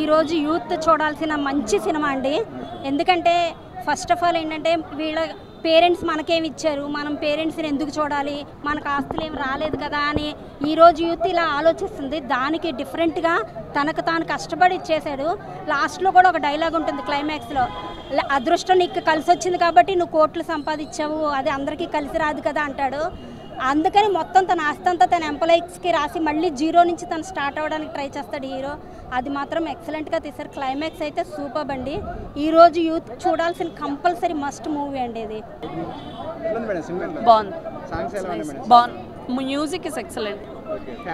ఈరోజు యూత్ చూడాల్సిన మంచి సినిమా అండి. ఎందుకంటే ఫస్ట్ ఆఫ్ ఆల్ ఏంటంటే వీళ్ళ పేరెంట్స్ మనకేమి ఇచ్చారు, మనం పేరెంట్స్ని ఎందుకు చూడాలి, మనకు ఆస్తులు ఏమి రాలేదు కదా అని ఈరోజు యూత్ ఇలా ఆలోచిస్తుంది. దానికి డిఫరెంట్గా తనకు తాను కష్టపడి ఇచ్చేసాడు. లాస్ట్లో కూడా ఒక డైలాగ్ ఉంటుంది క్లైమాక్స్లో, అదృష్టం నీకు కలిసి వచ్చింది కాబట్టి నువ్వు కోట్లు సంపాదించావు, అది అందరికీ కలిసి రాదు కదా అంటాడు. అందుకని మొత్తం తన ఆస్తి అంతా తన ఎంప్లాయీస్కి రాసి మళ్ళీ జీరో నుంచి తను స్టార్ట్ అవ్వడానికి ట్రై చేస్తాడు హీరో. అది మాత్రం ఎక్సలెంట్గా తీశారు. క్లైమాక్స్ అయితే సూపర్ అండి. ఈరోజు యూత్ చూడాల్సిన కంపల్సరీ మస్ట్ మూవీ అండి ఇది. బాగుంది. Music is excellent.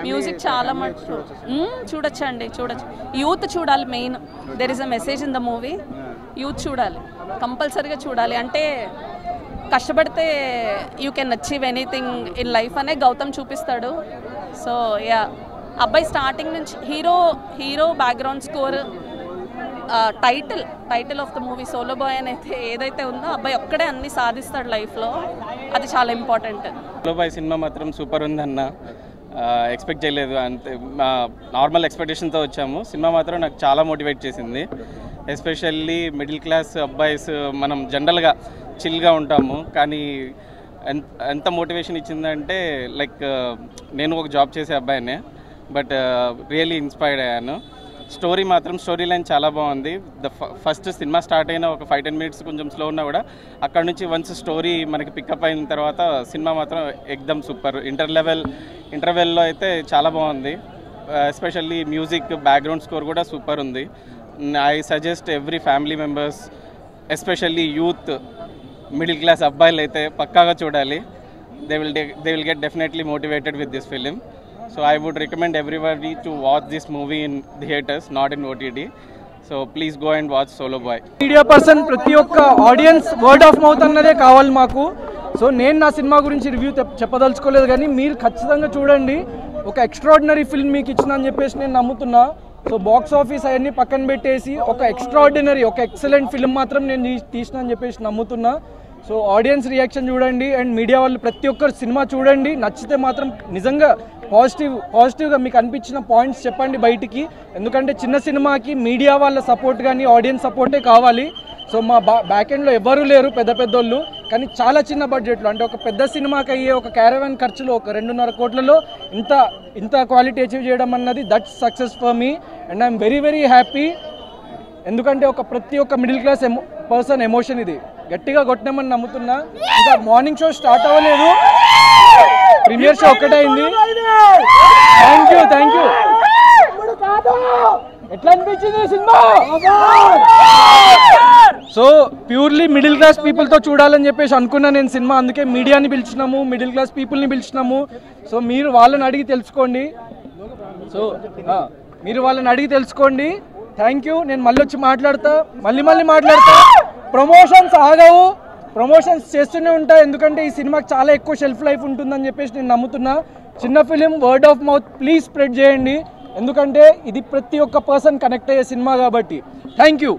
మ్యూజిక్ చాలా మటుకు చూడొచ్చండి, చూడొచ్చు. యూత్ చూడాలి main. There is a message in the movie. Youth చూడాలి, కంపల్సరీగా చూడాలి. అంటే కష్టపడితే you can achieve anything in life అనే గౌతమ్ చూపిస్తాడు. సో యా, అబ్బాయి స్టార్టింగ్ నుంచి hero background score, title of the movie Solo Boy అని అయితే ఏదైతే ఉందో అబ్బాయి ఒక్కడే అన్ని సాధిస్తాడు లైఫ్లో. అది చాలా ఇంపార్టెంట్. సోలో బాయ్ సినిమా మాత్రం సూపర్ ఉందన్న. ఎక్స్పెక్ట్ చేయలేదు, అంతే నార్మల్ ఎక్స్పెక్టేషన్తో వచ్చాము. సినిమా మాత్రం నాకు చాలా మోటివేట్ చేసింది. ఎస్పెషల్లీ మిడిల్ క్లాస్ అబ్బాయిస్ మనం జనరల్గా చిల్గా ఉంటాము, కానీ ఎంత మోటివేషన్ ఇచ్చిందంటే లైక్ నేను ఒక జాబ్ చేసే అబ్బాయినే, బట్ రియల్లీ ఇన్స్పైర్డ్ అయ్యాను. స్టోరీ లైన్ చాలా బాగుంది. ఫస్ట్ సినిమా స్టార్ట్ అయిన ఒక 5-10 minutes కొంచెం స్లో ఉన్నా కూడా అక్కడ నుంచి వన్స్ స్టోరీ మనకి పికప్ అయిన తర్వాత సినిమా మాత్రం ఎక్దమ్ సూపర్. ఇంటర్వెల్లో అయితే చాలా బాగుంది. ఎస్పెషల్లీ మ్యూజిక్, బ్యాక్గ్రౌండ్ స్కోర్ కూడా సూపర్ ఉంది. I suggest every family members, especially youth, middle class అబ్బాయిలు అయితే పక్కాగా చూడాలి. They will get definitely motivated with this film. So I would recommend everybody to watch this movie in theaters, not in OTT. So please go and watch Solo Boy. Media person ప్రతి ఒక్క audience word of mouth అన్నదే కావాలి మాకు. So నేను నా cinema గురించి review చెప్పదలుచుకోలేదు, కానీ మీరు ఖచ్చితంగా చూడండి. ఒక ఎక్స్ట్రాడినరీ ఫిల్మ్ మీకు ఇచ్చిన అని చెప్పేసి నేను నమ్ముతున్నా. సో బాక్స్ ఆఫీస్ అవన్నీ పక్కన పెట్టేసి ఒక ఎక్స్ట్రాడినరీ, ఒక ఎక్సలెంట్ ఫిల్మ్ మాత్రం నేను తీసిన అని చెప్పేసి నమ్ముతున్నా. సో ఆడియన్స్ రియాక్షన్ చూడండి అండ్ మీడియా వాళ్ళు ప్రతి ఒక్కరు సినిమా చూడండి. నచ్చితే మాత్రం నిజంగా పాజిటివ్గా మీకు అనిపించిన పాయింట్స్ చెప్పండి బయటికి. ఎందుకంటే చిన్న సినిమాకి మీడియా వాళ్ళ సపోర్ట్ కానీ ఆడియన్స్ సపోర్టే కావాలి. సో మా బ్యాక్ ఎండ్లో ఎవరూ లేరు పెద్దోళ్ళు, కానీ చాలా చిన్న బడ్జెట్లో, అంటే ఒక పెద్ద సినిమాకి అయ్యే ఒక క్యారవాన్ ఖర్చులో ఒక 2.5 కోట్లలో ఇంత క్వాలిటీ అచీవ్ చేయడం అన్నది that's success for me and I'm very happy. ఎందుకంటే ప్రతి ఒక్క మిడిల్ క్లాస్ పర్సన్ ఎమోషన్ ఇది. గట్టిగా కొట్టినామని నమ్ముతున్నా. ఇంకా మార్నింగ్ షో స్టార్ట్ అవ్వలేదు, ప్రీమియర్ షో ఒక్కటే అయింది. Thank you. ఎట్లా అనిపించింది సినిమా? సో ప్యూర్లీ మిడిల్ క్లాస్ పీపుల్తో చూడాలని చెప్పేసి అనుకున్నా నేను సినిమా. అందుకే మీడియాని పిలిచినాము, మిడిల్ క్లాస్ పీపుల్ని పిలిచినాము. సో మీరు వాళ్ళని అడిగి తెలుసుకోండి. Thank you. నేను మళ్ళీ వచ్చి మాట్లాడతా, మళ్ళీ మాట్లాడతా. ప్రమోషన్స్ ఆగవు, ప్రమోషన్స్ చేస్తూనే ఉంటాయి. ఎందుకంటే ఈ సినిమాకి చాలా ఎక్కువ షెల్ఫ్ లైఫ్ ఉంటుందని చెప్పేసి నేను నమ్ముతున్నా. చిన్న film, word of mouth please spread చేయండి. ఎందుకంటే ఇది ప్రతి ఒక్క పర్సన్ కనెక్ట్ అయ్యే సినిమా కాబట్టి. Thank you.